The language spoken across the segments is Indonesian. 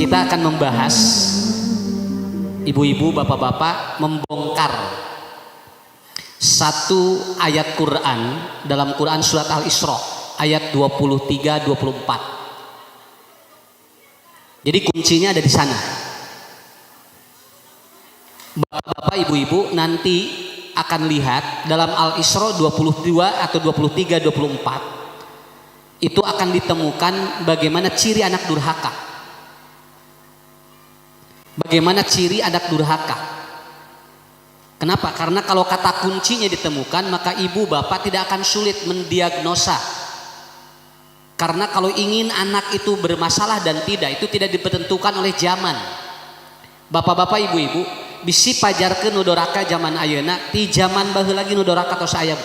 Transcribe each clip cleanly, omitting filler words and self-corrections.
Kita akan membahas, ibu-ibu, bapak-bapak, membongkar satu ayat Quran dalam Quran surat Al-Isra ayat 23-24. Jadi kuncinya ada di sana. Bapak-bapak, ibu-ibu nanti akan lihat dalam Al-Isra 22 atau 23-24 itu akan ditemukan bagaimana ciri anak durhaka. Bagaimana ciri anak durhaka? Kenapa? Karena kalau kata kuncinya ditemukan, maka ibu bapak tidak akan sulit mendiagnosa. Karena kalau ingin anak itu bermasalah dan tidak, itu tidak ditentukan oleh zaman. Bapak-bapak, ibu-ibu, bisi pajarkeun nu doraka zaman ayeuna ti zaman baheula lagi nu doraka tos aya.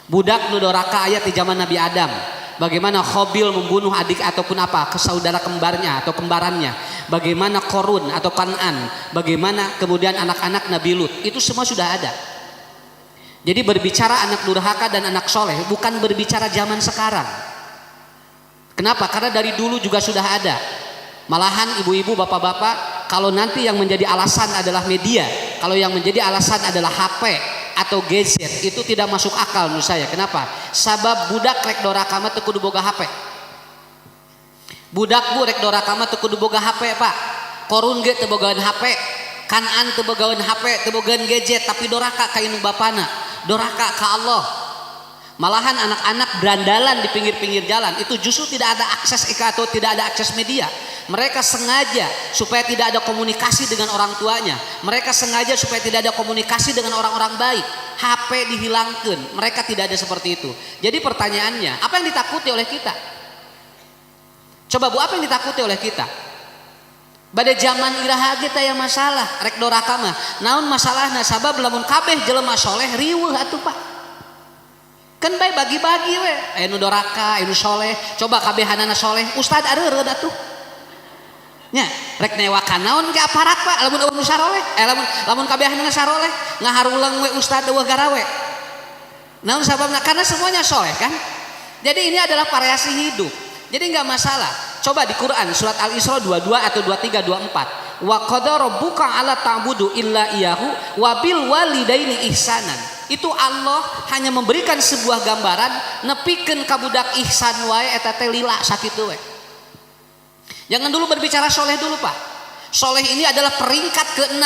Budak nu doraka aya ti zaman Nabi Adam. Bagaimana Khobil membunuh adik ataupun apa ke saudara kembarnya atau kembarannya, bagaimana Korun atau Kan'an, bagaimana kemudian anak-anak Nabi Lut, itu semua sudah ada. Jadi berbicara anak durhaka dan anak soleh bukan berbicara zaman sekarang. Kenapa? Karena dari dulu juga sudah ada. Malahan ibu-ibu, bapak-bapak, kalau nanti yang menjadi alasan adalah media, kalau yang menjadi alasan adalah HP atau gadget, itu tidak masuk akal menurut saya. Kenapa? Sabab budak rek doraka mah teu kudu boga HP. Budak bu rek doraka mah teu kudu boga HP, Pak. Korun ge teu bogaeun HP, Kan'an teu bogaeun HP, teu bogaeun gadget, tapi doraka ka indung bapana, doraka ka Allah. Malahan anak-anak berandalan di pinggir-pinggir jalan itu justru tidak ada akses atau tidak ada akses media. Mereka sengaja supaya tidak ada komunikasi dengan orang tuanya. Mereka sengaja supaya tidak ada komunikasi dengan orang-orang baik. HP dihilangkan. Mereka tidak ada seperti itu. Jadi pertanyaannya, apa yang ditakuti oleh kita? Coba bu, apa yang ditakuti oleh kita? Pada zaman iraha kita ya masalah rek doraka mah. Naon masalahna? Sabab lamun kabeh jelema soleh riweuh atuh Pak. Kan bae bagi-bagi we. Anu doraka, anu soleh. Coba kabehanana soleh. Ustad areureud atuh. Nya, rek newakan naon ke aparat Pak, lamun eueuh saroleh, lamun kabehanana saroleh, ngaharuleung we ustad eueuh garawe. Naon sababna? Karena semuanya soleh kan? Jadi ini adalah variasi hidup. Jadi enggak masalah. Coba di Quran surat Al-Isra 22 atau 23-24. Wa qadara rabbuka alla ta'budu illa iyyahu wa bil walidaini ihsanan. Itu Allah hanya memberikan sebuah gambaran nepikeun ka budak ihsan wae eta teh lila sakitu we. Jangan dulu berbicara soleh dulu Pak. Soleh ini adalah peringkat ke-6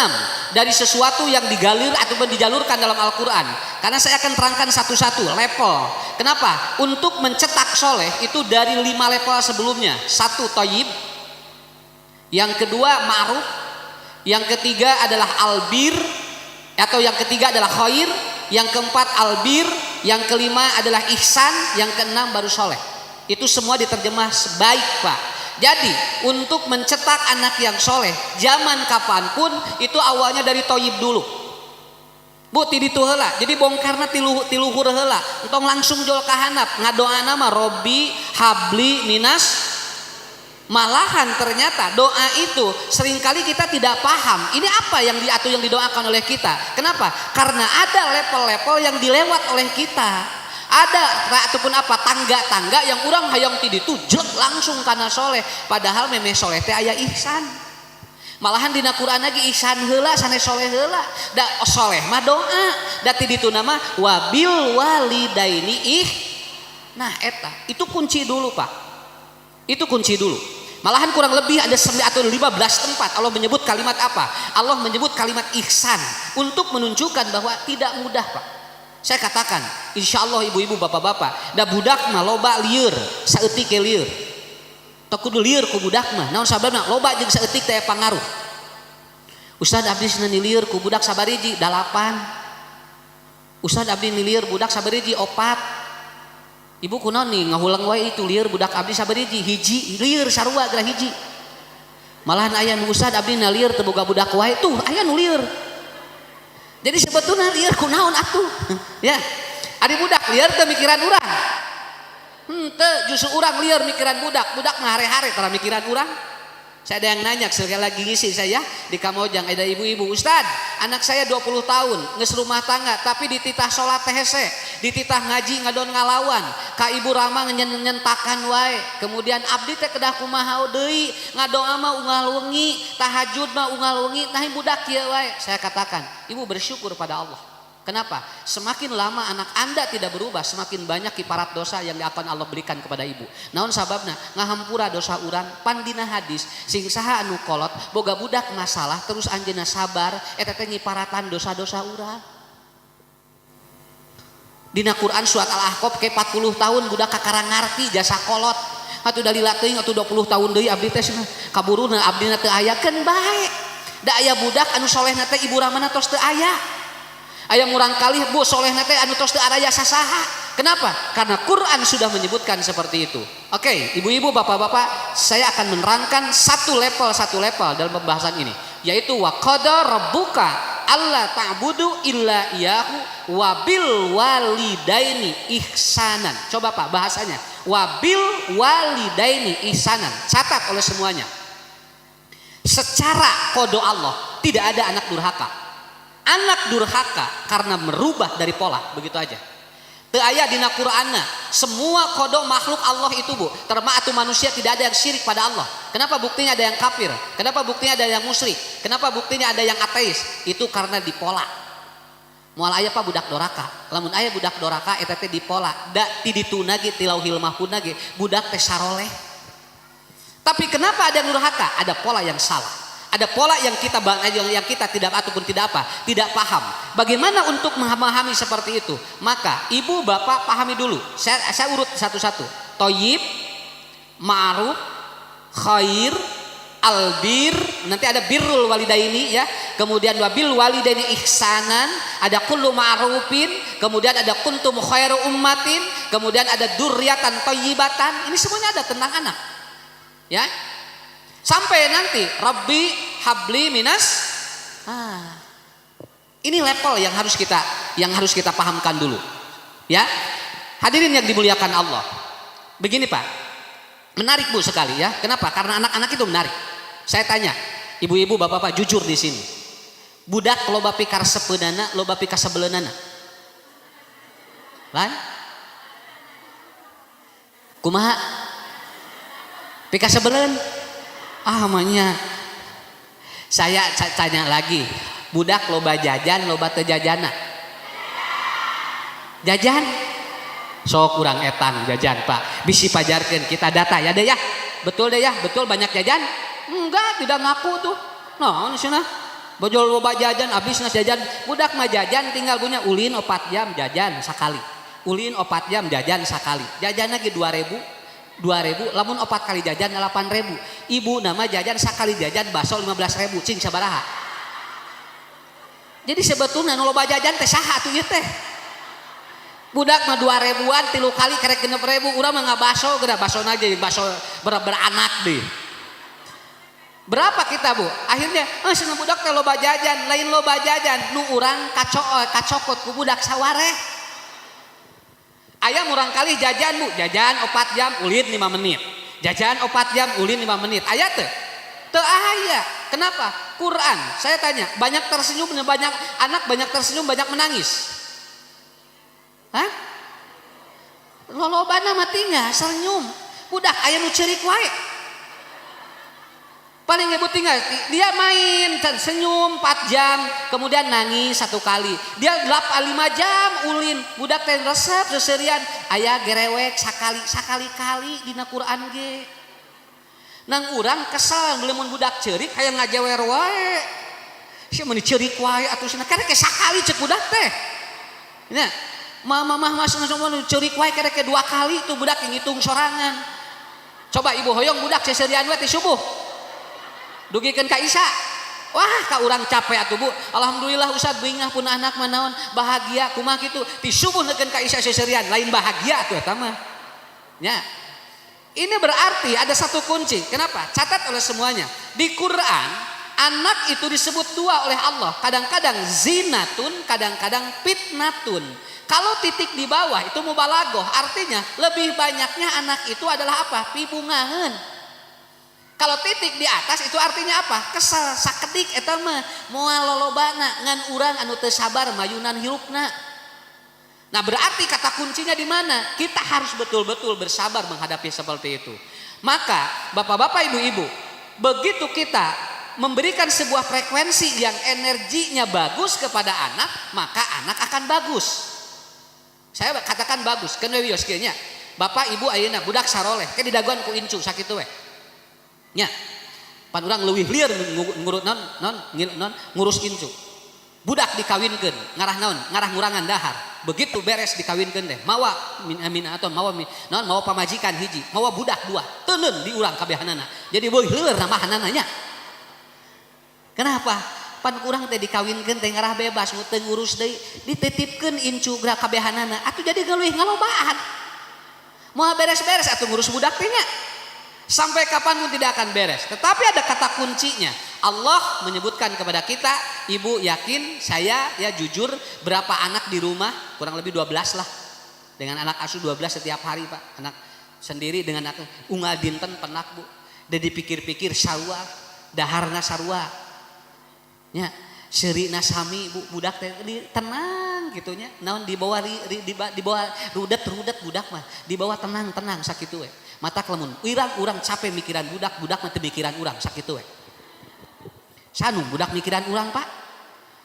dari sesuatu yang digalir ataupun dijalurkan dalam Al-Quran. Karena saya akan terangkan satu-satu level. Kenapa? Untuk mencetak soleh itu dari 5 level sebelumnya. 1 thayyib, yang kedua ma'ruf, yang ketiga adalah albir, atau yang ketiga adalah khair, yang keempat albir, yang kelima adalah ihsan, yang keenam baru soleh. Itu semua diterjemah sebaik Pak. Jadi untuk mencetak anak yang soleh zaman kapanpun itu awalnya dari toyib dulu. Bu tiditu heula. Jadi bongkarna tiluhur heula. Entong langsung jol kahanap. Ngadoana mah Robbi habli minas. Malahan ternyata doa itu seringkali kita tidak paham. Ini apa yang didoakan oleh kita? Kenapa? Karena ada level-level yang dilewat oleh kita. Ada ataupun apa tangga-tangga yang orang hayang tiditu jek langsung kana soleh. Padahal memeh soleh teh aya ihsan. Malahan dina Quran lagi ihsan heula sanes soleh heula. Da soleh mah doa. Da tiditu nama wabil walidaini Nah eta itu kunci dulu Pak. Itu kunci dulu. Malahan kurang lebih ada 9 atau 15 tempat Allah menyebut kalimat apa? Allah menyebut kalimat ihsan untuk menunjukkan bahwa tidak mudah Pak. Saya katakan, insya Allah ibu-ibu, bapak-bapak, da budak mah loba lieur, saeutik ke lieur. Tok kudu lieur ku budak mah. Naon sababna? Loba jeung saeutik teh pangaruh. Ustad abdi cenah lieur ku budak sabariji 8. Ustad abdi lieur budak sabariji 4. Ibu kunaon nih ngahulang wae itu lieur budak abdi sabariji hiji lieur sarua geura hiji. Malahan aya nu ustad abdi lieur teu boga budak wae tuh aya nu lieur. Jadi sebetulnya liar kunaon atuh ya ari budak liar teu mikiran urang justru urang liar mikiran budak mah hare-hare tara mikiran urang Saya ada yang nanya sekali lagi ngisi saya di Kamojang, ada ibu-ibu, Ustad, anak saya 20 tahun nges rumah tangga tapi dititah sholat hese, dititah ngaji ngadon ngalawan, ka ibu rama nyentakan wae, kemudian abdi teh kedah kumaha deui, ngadoa mah unggal wengi, tahajud mah unggal wengi, nah budak kieu wae. Saya katakan, ibu bersyukur pada Allah. Kenapa? Semakin lama anak Anda tidak berubah, semakin banyak kiparat dosa yang akan Allah berikan kepada ibu. Naon sababna? Ngahampura dosa urang, pandina hadis sing saha anu kolot boga budak masalah terus anjeunna sabar eta teh ngiparatan dosa-dosa urang. Dina Quran surat Al-Ahqaf ke 40 tahun budak kakarang ngarti jasa kolot. Atuh dalila teuing atuh 20 tahun deui abdi teh kaburuna abdina teu aya keun bae. Da aya budak anu solehna teh ibu ramana tos teu aya. Aya murang kali bu soleh nate anu tos teu araya sasaha. Kenapa? Karena Quran sudah menyebutkan seperti itu. Oke, ibu-ibu, bapak-bapak, saya akan menerangkan satu level dalam pembahasan ini, yaitu wa qada rabbuka alla ta'budu illa iyyahu wa bil walidaini ihsanan. Coba Pak bahasanya. Wa bil walidaini ihsanan. Catat oleh semuanya. Secara qada Allah tidak ada anak durhaka. Anak durhaka karena merubah dari pola, begitu aja. Teu aya dina Qur'anna semua kodok makhluk Allah itu bu, termasuk manusia tidak ada yang syirik pada Allah. Kenapa buktinya ada yang kafir? Kenapa buktinya ada yang musyrik? Kenapa buktinya ada yang ateis? Itu karena di pola. Moal aya pa budak doraka, lamun aya budak doraka eta teh di pola, da ti dituna ge ti lauhil mahfuz ge budak teh saroleh. Tapi kenapa ada yang durhaka? Ada pola yang salah. Ada pola yang kita tidak ataupun tidak paham. Bagaimana untuk memahami seperti itu? Maka ibu bapak pahami dulu. Saya urut satu-satu. Toyib, ma'ruf, khair, albir. Nanti ada birrul walidaini ya. Kemudian wabil walidaini ihsanan. Ada kullu ma'rufin. Kemudian ada kuntum khairu ummatin. Kemudian ada durriyatan toyibatan. Ini semuanya ada tentang anak. Ya. Sampai nanti Rabbi habli minas. Ini level yang harus kita pahamkan dulu. Ya. Hadirin yang dimuliakan Allah. Begini Pak. Menarik Bu sekali ya. Kenapa? Karena anak-anak itu menarik. Saya tanya, ibu-ibu, bapak-bapak jujur di sini. Budak loba pikar sepeunana, loba pikar sebeleunana. Lan? Kumaha? Pikar sebeleun? Amanya. Saya tanya lagi, budak loba jajan, loba teu jajana? Jajan? Sok kurang etan jajan Pak. Bisi pajarkeun kita data ya deh ya. Betul deh ya, betul banyak jajan? Enggak, tidak ngaku tuh. Nah, cenah. Bojol loba jajan, abisna jajan. Budak mah jajan tinggal punya ulin 4 jam jajan sakali. Ulin 4 jam jajan sakali. Jajanna ge 2.000, lamun 4 kali jajan 8.000. Ibu nama jajan sakali jajan baso 15.000, cing sabaraha. Jadi sebetulnya nu loba jajan teh saha atuh ieu teh? Budak mah 2.000-an 3 kali kerek 6.000, urang mah ngabaso geura basona jadi baso beranak deh. Berapa kita Bu? Akhirnya cenah budak teh loba jajan, lain loba jajan nu urang kacokot ku budak sawareh. Ayam murang kali jajan Bu, jajan 4 jam ulin 5 menit. Jajan 4 jam ulin 5 menit. Aya teu? Teu aya. Kenapa? Quran. Saya tanya, banyak tersenyum, banyak anak banyak tersenyum, banyak menangis. Hah? Lolobana mah tinggal senyum. Budak aya nu ceurik wae. Paling ibu tinggal dia main senyum 4 jam kemudian nangis 1 kali, dia 5 jam ulin budak teh resep seserian aya gerewek sakali-kali dina Quran ge. Nang urang kesel mun budak ceurik hayang ngajewer wae. Sia meuni ceurik wae atuh cenah karek sakali ceuk budak teh. Nya mah masna ceurik wae karek 2 kali tuh budak ngitung sorangan. Coba ibu hoyong budak seserian we ti subuh. Dugikeun ka Isya. Wah, ka urang capek atuh Bu. Alhamdulillah Ustaz bingah pun anak mah naon bahagia kumaha kitu. Ti subuh neukeun ka Isya seserian lain bahagia atuh eta mah. Ya. Ini berarti ada satu kunci. Kenapa? Catat oleh semuanya. Di Quran anak itu disebut 2 oleh Allah. Kadang-kadang zinatun, kadang-kadang fitnatun. Kalau titik di bawah itu mubalaghah, artinya lebih banyaknya anak itu adalah apa? Pibungaheun. Kalau titik di atas itu artinya apa? Kesel, sakedik eta mah moal lolobana ngan urang anu teu sabar mayunan hirupna. Nah, berarti kata kuncinya di mana? Kita harus betul-betul bersabar menghadapi seperti itu. Maka bapak-bapak, ibu-ibu, begitu kita memberikan sebuah frekuensi yang energinya bagus kepada anak, maka anak akan bagus. Saya katakan bagus, kan we wios kieu nya. Bapak ibu ayeuna budak saroleh, ke didaguan ku incu sakitu we. Nya. Pan urang leuwih lieur ngurus incu. Budak dikawinkeun, ngarah naon? Ngarah ngurangan dahar. Begitu beres dikawinkeun teh, mawa atau mawa pamajikan hiji, mawa budak dua, teuneun di urang kabehanana. Jadi beuh leueur namahanana nya. Kenapa? Pan urang teh dikawinkeun teh ngarah bebas, nu teu ngurus deui, dititipkeun incu geura kabehanana. Atuh jadi leuwih ngalobaan. Moal beres-beres atuh ngurus budak teh nya. Sampai kapanpun tidak akan beres. Tetapi ada kata kuncinya. Allah menyebutkan kepada kita, ibu yakin saya ya jujur berapa anak di rumah? Kurang lebih 12 lah. Dengan anak asuh 12 setiap hari Pak. Anak sendiri dengan anak unggal dinten penak Bu. Dan dipikir-pikir sarua, daharna sarua. Ya, seurina sami Bu, budak teh tenang gitunya. Naon dibawa dibawa rudet budak mah. Dibawa tenang sakitu we. Mata kelamun urang capek mikiran budak mah teu mikiran urang sakitu we. Sanu budak mikiran urang Pak.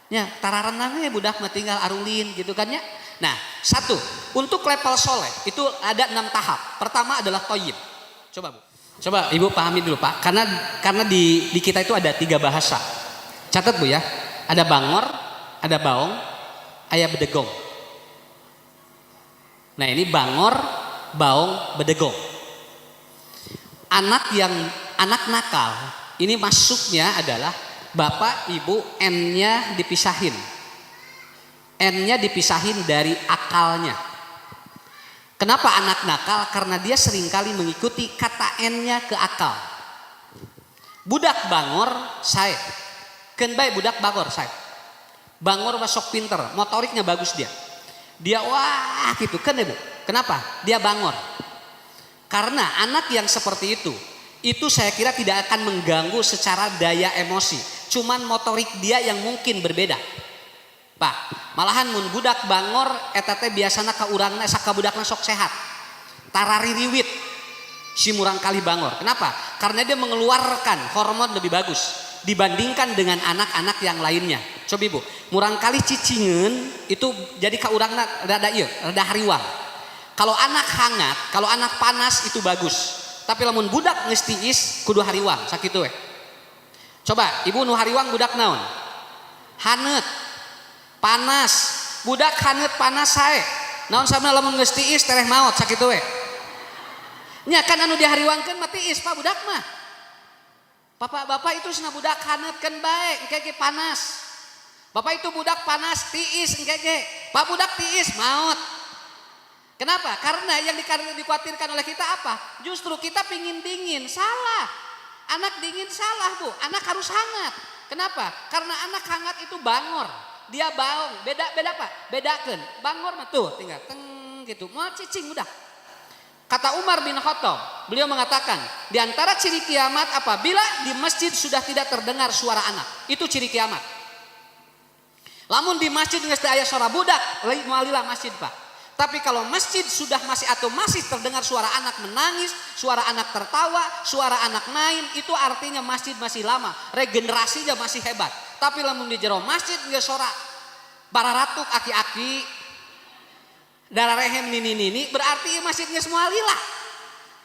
Ya, tararenang we budak mah tinggal arulin gitu kan ya. Nah, satu, untuk level soleh itu ada 6 tahap. Pertama adalah thayyib. Coba Bu. Coba Ibu pahami dulu Pak. Karena di kita itu ada 3 bahasa. Catat Bu ya. Ada bangor, ada baong, aya bedegong. Nah, ini bangor, baong, bedegong. Anak nakal ini masuknya adalah bapak ibu N-nya dipisahin. N-nya dipisahin dari akalnya. Kenapa anak nakal? Karena dia seringkali mengikuti kata N-nya ke akal. Budak bangor sae. Keun bae budak bangor sae. Bangor masuk pinter, motoriknya bagus dia. Dia wah gitu kan ya Bu. Kenapa? Dia bangor. Karena anak yang seperti itu saya kira tidak akan mengganggu secara daya emosi. Cuman motorik dia yang mungkin berbeda. Pak, malahan mun budak bangor eta teh biasana ka urangna sakabudakna sok sehat. Taraririwit si murang kali bangor. Kenapa? Karena dia mengeluarkan hormon lebih bagus dibandingkan dengan anak-anak yang lainnya. Coba Ibu, murang kali cicingeun itu jadi ka urangna rada hariwang. Kalau anak hangat, kalau anak panas itu bagus. Tapi lamun budak geus tiis kudu hariwang sakitu we. Coba ibu nu hariwang budak naon? Haneut. Panas. Budak haneut panas sae. Naon sabna lamun geus tiis tereh maot sakitu we. Nya kan anu dihariwangkeun mah tiis Pak budak mah. Bapak itu cenah budak haneutkeun bae engke ge panas. Bapak itu budak panas tiis engke ge. Pak budak tiis maot. Kenapa? Karena yang dikhawatirkan oleh kita apa? Justru kita pingin dingin, salah. Anak dingin salah Bu, anak harus hangat. Kenapa? Karena anak hangat itu bangor, dia baong. Beda Pak, bedakeun. Bangor mah tuh tinggal teng gitu, mau cicing udah. Kata Umar bin Khattab, beliau mengatakan di antara ciri kiamat apabila di masjid sudah tidak terdengar suara anak, itu ciri kiamat. Lamun di masjid geus teu aya suara budak, moalilah masjid Pak. Tapi kalau masjid sudah masih terdengar suara anak menangis, suara anak tertawa, suara anak main, itu artinya masjid masih lama, regenerasinya masih hebat. Tapi lamun di jero masjid geus suara bararatuk aki-aki, darah rehem nini, berarti masjid geus moal lila.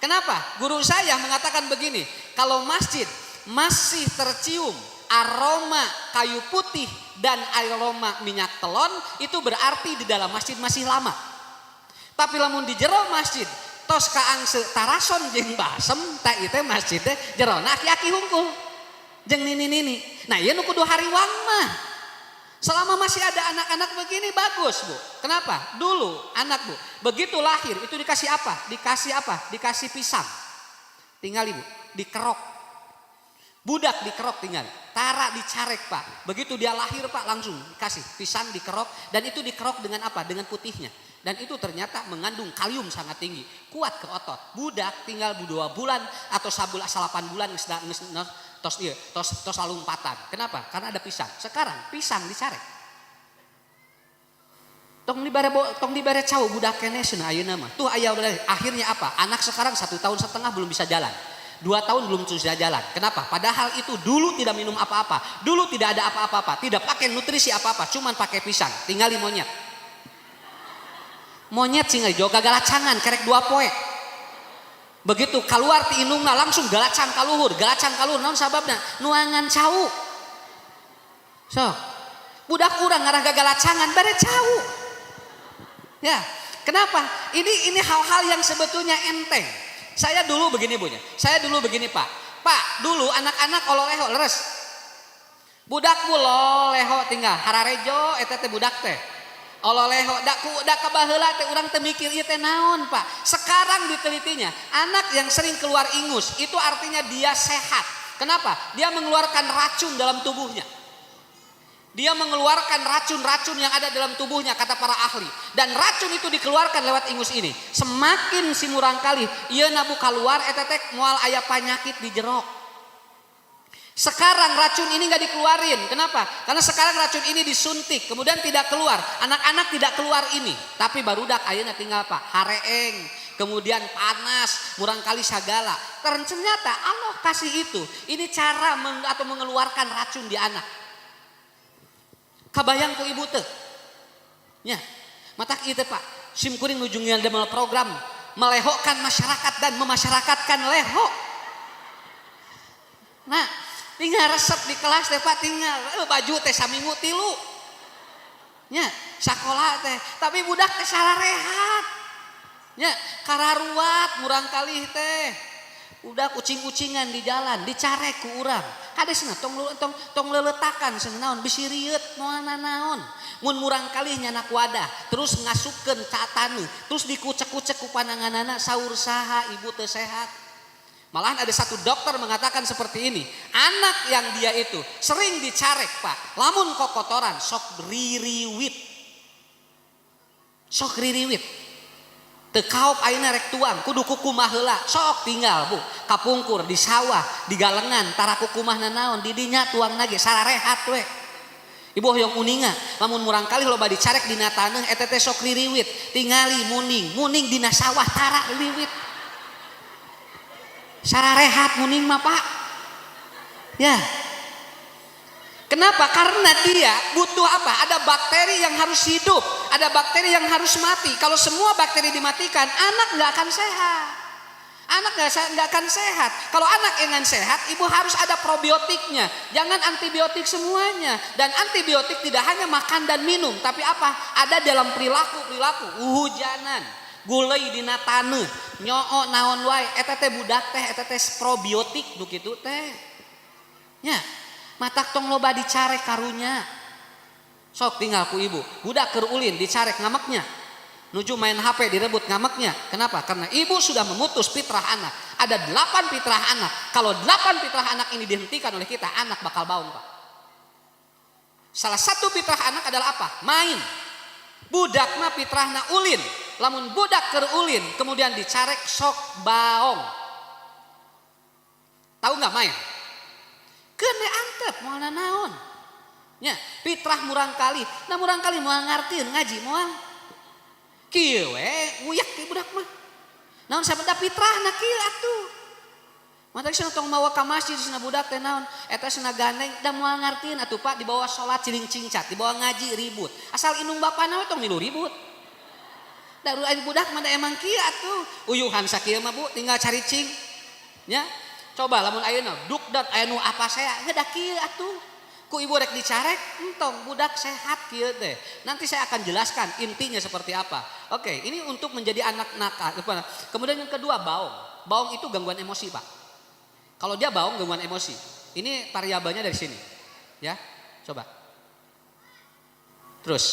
Kenapa? Guru saya mengatakan begini, kalau masjid masih tercium aroma kayu putih dan aroma minyak telon, itu berarti di dalam masjid masih lama. Tapi lamun di jero masjid tos kaangse tarason jeung basem tah ieu teh masjid teh jerona aki-aki hungkul jeung nini. Nah, ieu nu kudu hariwang mah. Selama masih ada anak-anak begini bagus Bu. Kenapa? Dulu anak Bu, begitu lahir itu dikasih apa? Dikasih pisang. Tinggal Ibu, dikerok. Budak dikerok tinggal, tara dicarek Pak. Begitu dia lahir Pak langsung dikasih pisang dikerok, dan itu dikerok dengan apa? Dengan putihnya. Dan itu ternyata mengandung kalium sangat tinggi, kuat ke otot. Budak tinggal 2 bulan atau 8 bulan tos lalu empatan. Kenapa? Karena ada pisang. Sekarang pisang dicarek. Tong dibare cau budak kene cenah ayeuna mah. Tuh aya akhirnya apa? Anak sekarang 1,5 tahun belum bisa jalan. 2 tahun belum bisa jalan. Kenapa? Padahal itu dulu tidak minum apa-apa. Dulu tidak ada apa-apa. Tidak pakai nutrisi apa-apa. Cuman pakai pisang. Tinggali monyet. Monyet sih juga galacangan. Kerek 2 poe. Begitu keluar ti indungna langsung galacan kaluhur. Naon sababna? Nuangan cau. So. Budak urang ngarah gagalacangan bare cau. Ya. Kenapa? Ini hal-hal yang sebetulnya enteng. Saya dulu begini Bunya. Saya dulu begini Pak. Pak, dulu anak-anak ololeho leres. Budak loleho tinggal hararejo eta teh budak teh. Ololeho da kabaheula teh urang teh mikir ieu teh naon, Pak. Sekarang ditelitinya, anak yang sering keluar ingus itu artinya dia sehat. Kenapa? Dia mengeluarkan racun dalam tubuhnya. Dia mengeluarkan racun-racun yang ada dalam tubuhnya kata para ahli. Dan racun itu dikeluarkan lewat ingus ini. Semakin si murangkali ieu nabu keluar eta teh moal aya panyakit di jero. Sekarang racun ini nggak dikeluarin. Kenapa? Karena sekarang racun ini disuntik, kemudian tidak keluar. Anak-anak tidak keluar ini. Tapi barudak ayeuna tinggal apa? Hareeng, kemudian panas, murangkali sagala. Ternyata Allah kasih itu. Ini cara atau mengeluarkan racun di anak. Kabayang ku ibu teh. Nya, matak ieu teh Pak. Simkuring nuju ngandel program melehokkan masyarakat dan memasyarakatkan leho. Nah, tinggal resep di kelas teh Pak, tinggal baju teh saminggu 3. Nya, sakola teh, tapi budak teh salah rehat. Nya, kararuat murangkali teh. Udah kucing-kucingan di jalan, dicarek ku urang. Kadesna tong leletakan cenah naon bisi rieut moal naon. Mun murangkali nyanak wadah, terus ngasupkeun ka taneuh, terus dikucek-kucek ku pananganana saur saha ibu teu sehat. Malahan ada satu dokter mengatakan seperti ini, anak yang dia itu sering dicarek Pak, lamun kokotoran sok ririwit. Teu kaop ayeuna rek tuang, kudu kukumah heula, sok tinggal Bu, kapungkur di sawah, di galengan, tara kukumahna naon, di dinya tuang nage salah rehat we. Ibu hoyong uninga, lamun murangkali loba dicarek dina taneuh eta teh sok ririwit, tingali muning dina sawah tara liwit. Salah rehat muning mah Pak. Ya. Kenapa? Karena dia butuh apa? Ada bakteri yang harus hidup, ada bakteri yang harus mati. Kalau semua bakteri dimatikan, anak nggak akan sehat. Anak nggak akan sehat. Kalau anak ingin sehat, ibu harus ada probiotiknya. Jangan antibiotik semuanya. Dan antibiotik tidak hanya makan dan minum, tapi apa? Ada dalam perilaku. Hujanan, gulai dina taneuh, nyoo naon wae, eta teh budak teh, eta teh probiotik nu kitu teh. Nya. Matak tong loba dicarek karunya. Sok tinggal ku ibu. Budak keur ulin dicarek ngameknya. Nuju main HP direbut ngameknya. Kenapa? Karena ibu sudah memutus fitrah anak. Ada 8 fitrah anak. Kalau 8 fitrah anak ini dihentikan oleh kita, anak bakal baung Pak. Salah satu fitrah anak adalah apa? Main. Budak mah fitrahna ulin. Lamun budak keur ulin kemudian dicarek sok baong. Tahu nggak main? Kene antep moal naon. Nya, fitrah murangkali. Nah murangkali moal ngartieun ngaji moal. Kieu we nguyak ke budak mah. Naon sabada fitrahna kieu atuh. Matak cenah tong mawa ka masjid cenah budak teh naon? Eta cenah gandeng da moal ngartieun atuh Pak, dibawa salat ciling cingcat, dibawa ngaji ribut. Asal indung bapana we tong milu ribut. Da budak mah da emang kieu atuh. Uyuhan sakieu mah Bu, tinggal cari cing. Nya. Coba lamun ayeuna dukdat aya nu apa saya da kieu atuh. Ku ibu rek dicarek entong budak sehat kieu teh. Nanti saya akan jelaskan intinya seperti apa. Oke, ini untuk menjadi anak nakal. Kemudian yang kedua baong. Baong itu gangguan emosi, Pak. Kalau dia baong gangguan emosi. Ini variabelnya dari sini. Ya. Coba. Terus.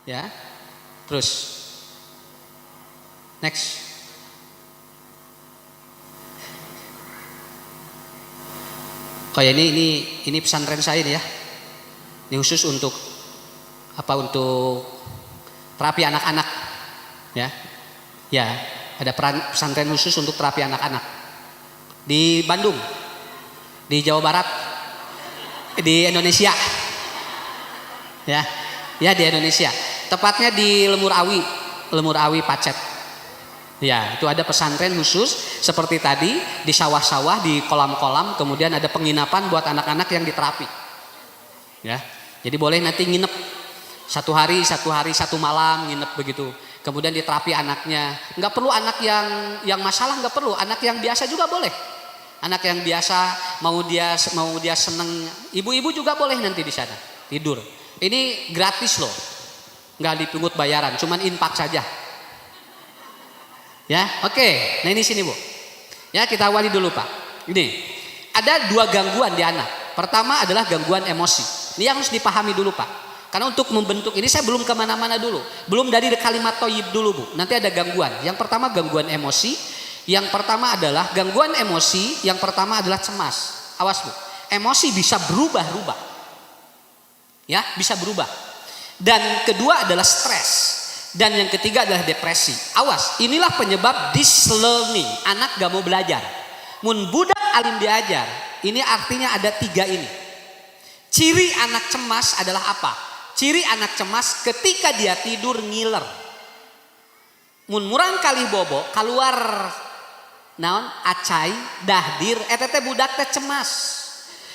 Ya. Terus. Next. Kayak ini pesantren saya ini ya. Ini khusus untuk apa? Untuk terapi anak-anak. Ya. Ya, ada pesantren khusus untuk terapi anak-anak. Di Bandung. Di Jawa Barat. Di Indonesia. Ya. Ya, di Indonesia. Tepatnya di Lemur Awi Pacet. Ya, itu ada pesantren khusus seperti tadi di sawah-sawah, di kolam-kolam, kemudian ada penginapan buat anak-anak yang diterapi. Ya, jadi boleh nanti nginep satu hari, satu malam nginep begitu. Kemudian diterapi anaknya. Nggak perlu anak yang masalah, nggak perlu. Anak yang biasa juga boleh. Anak yang biasa mau dia seneng, ibu-ibu juga boleh nanti di sana tidur. Ini gratis loh, nggak dipungut bayaran, cuman infak saja. Ya, oke. Nah ini sini Bu. Ya kita awali dulu Pak. Ini ada 2 gangguan di anak. Pertama adalah gangguan emosi. Ini yang harus dipahami dulu Pak. Karena untuk membentuk ini saya belum kemana-mana dulu. Belum dari kalimat toyib dulu Bu. Nanti ada gangguan. Yang pertama gangguan emosi. Yang pertama adalah gangguan emosi. Yang pertama adalah cemas. Awas Bu. Emosi bisa berubah-ubah. Ya, bisa berubah. Dan kedua adalah stres. Dan yang ketiga adalah depresi. Awas, inilah penyebab dislearning. Anak gak mau belajar. Mun budak alim diajar. Ini artinya ada 3 ini. Ciri anak cemas adalah apa? Ciri anak cemas ketika dia tidur ngiler. Mun murang kali bobo keluar naon acai dahdir etete budak teh cemas.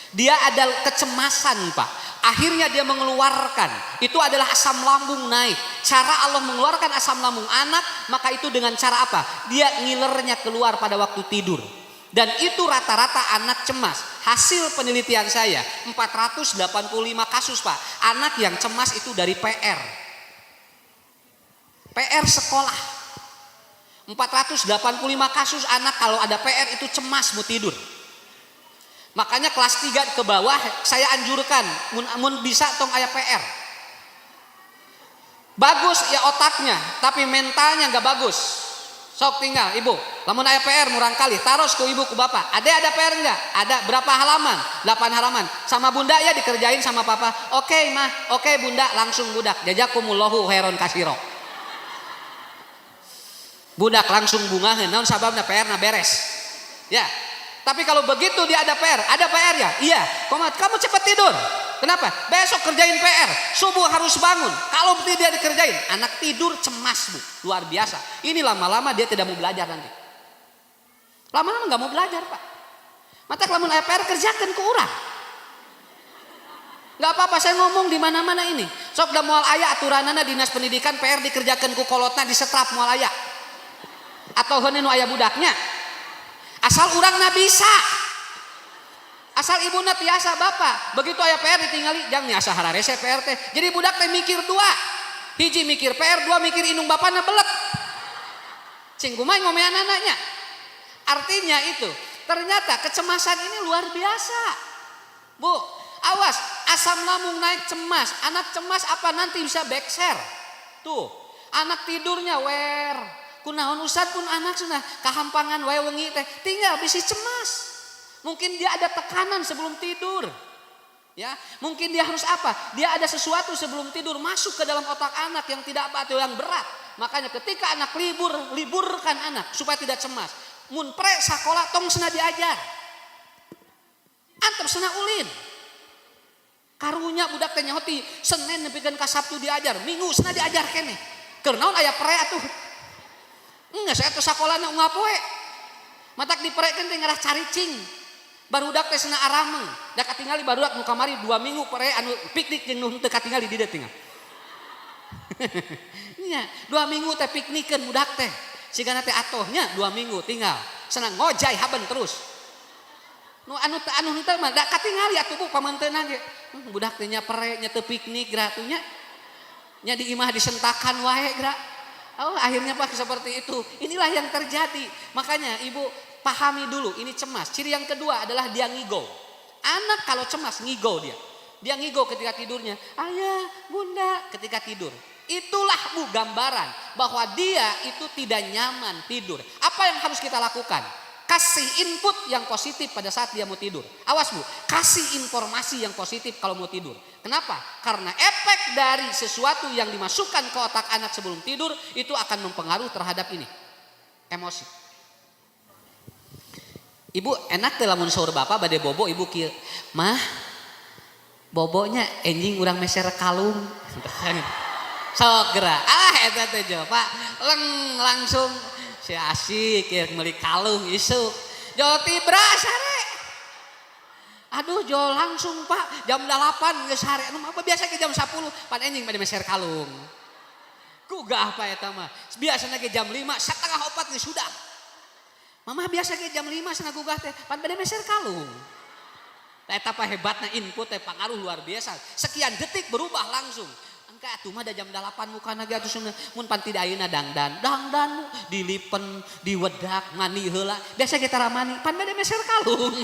Dia ada kecemasan Pak. Akhirnya dia mengeluarkan, itu adalah asam lambung naik. Cara Allah mengeluarkan asam lambung anak, maka itu dengan cara apa? Dia ngilernya keluar pada waktu tidur. Dan itu rata-rata anak cemas. Hasil penelitian saya 485 kasus Pak. Anak yang cemas itu dari PR sekolah. 485 kasus anak kalau ada PR itu cemas mau tidur. Makanya kelas 3 ke bawah saya anjurkan mun bisa tong aya PR. Bagus ya otaknya, tapi mentalnya nggak bagus. Sok tinggal ibu, lamun aya PR murang kali, taros ke ibu ke bapak. Ada PR enggak? Ada berapa halaman? 8 halaman. Sama bunda ya dikerjain sama papa. Oke mah, oke bunda langsung budak. Jazakumullahu khairon kasiro. Budak langsung bunga naon sababna PR na beres. Ya. Tapi kalau begitu dia ada PR ya? Iya. Kamu cepat tidur. Kenapa? Besok kerjain PR. Subuh harus bangun. Kalau tidak dikerjain, anak tidur cemas Bu. Luar biasa. Ini lama-lama dia tidak mau belajar nanti. Lama-lama nggak mau belajar Pak. Mata kelamun PR kerjakan ke urang. Nggak apa-apa saya ngomong di mana-mana ini. Sok da moal aya aturanana dinas pendidikan PR dikerjakan ku kolotna disetrap moal aya. Atau heuneun nu aya budaknya. Asal urangna bisa. Asal ibuna tiasa bapak. Begitu aya PR ditinggali jang nya asa hararese PR teh. Jadi budak teh mikir 2. Hiji mikir PR, 2 mikir indung bapana belet. Cing kumaha ngomean anaknya. Artinya itu, ternyata kecemasan ini luar biasa. Bu, awas, asam lambung naik cemas. Anak cemas apa nanti bisa backshare. Tuh, anak tidurnya kunaon usad pun anak sudah kahampangan wae wengi teh tinggal bisi cemas. Mungkin dia ada tekanan sebelum tidur. Ya, mungkin dia harus apa? Dia ada sesuatu sebelum tidur masuk ke dalam otak anak yang tidak apa atau yang berat. Makanya ketika anak liburkan anak supaya tidak cemas. Mun pre sakola tong cenah diajar. Antep cenah ulin. Karunya budak teh nyaho ti Senin nepikeun ka Sabtu diajar, Minggu cenah diajar keneh. Keur naon aya pre atuh? Enggak, saya tuh sakolana ungap we. Matak diperekeun teh ngarah caricing. Barudak teh cenah arameng. Da katingali barudak nu kamari 2 minggu pere anu piknik jeung nu teu katingali di dieu tinggal. Nya, 2 minggu teh piknikeun budak teh. Sigana teh atohnya 2 minggu tinggal. Senang ngojay haben terus. Nu anu teu mah da katingali atuh Bu pamenteunna ge. Budak teh nya pere nya teu piknik gratunya. Nya di imah disentakan wae gra. Oh, akhirnya Pak seperti itu. Inilah yang terjadi. Makanya Ibu pahami dulu ini cemas. Ciri yang kedua adalah dia ngigau. Anak kalau cemas ngigau dia. Dia ngigau ketika tidurnya. Ayah, bunda ketika tidur. Itulah Bu gambaran bahwa dia itu tidak nyaman tidur. Apa yang harus kita lakukan? Kasih input yang positif pada saat dia mau tidur. Awas Bu, kasih informasi yang positif kalau mau tidur. Kenapa? Karena efek dari sesuatu yang dimasukkan ke otak anak sebelum tidur itu akan mempengaruhi terhadap ini, emosi. Ibu enak teh lamun saur bapak bade bobo ibu kieu. Mah, bobonya enjing urang meser kalung. Sok geura. Eta teh jo, Pak. Langsung si asik ya meuli kalung isuk. Jo tibra sare. Aduh jo langsung Pak, jam 8 geus sare. Anu mah biasa ke jam 10 pan enjing bade meser kalung. Gugah apa eta mah. Biasana ke jam 5 setengah 4 geus sudah. Mama biasa ke jam 5 sana gugah teh pan bade meser kalung. Eta apa hebatna input teh pengaruh luar biasa. Sekian detik berubah langsung. Engka atuh mah da jam 8 mukana ge atuh mun pan tidak ayeuna dangdan dilipen diwedak mani heula. Biasa kita ramani pan bade meser kalung.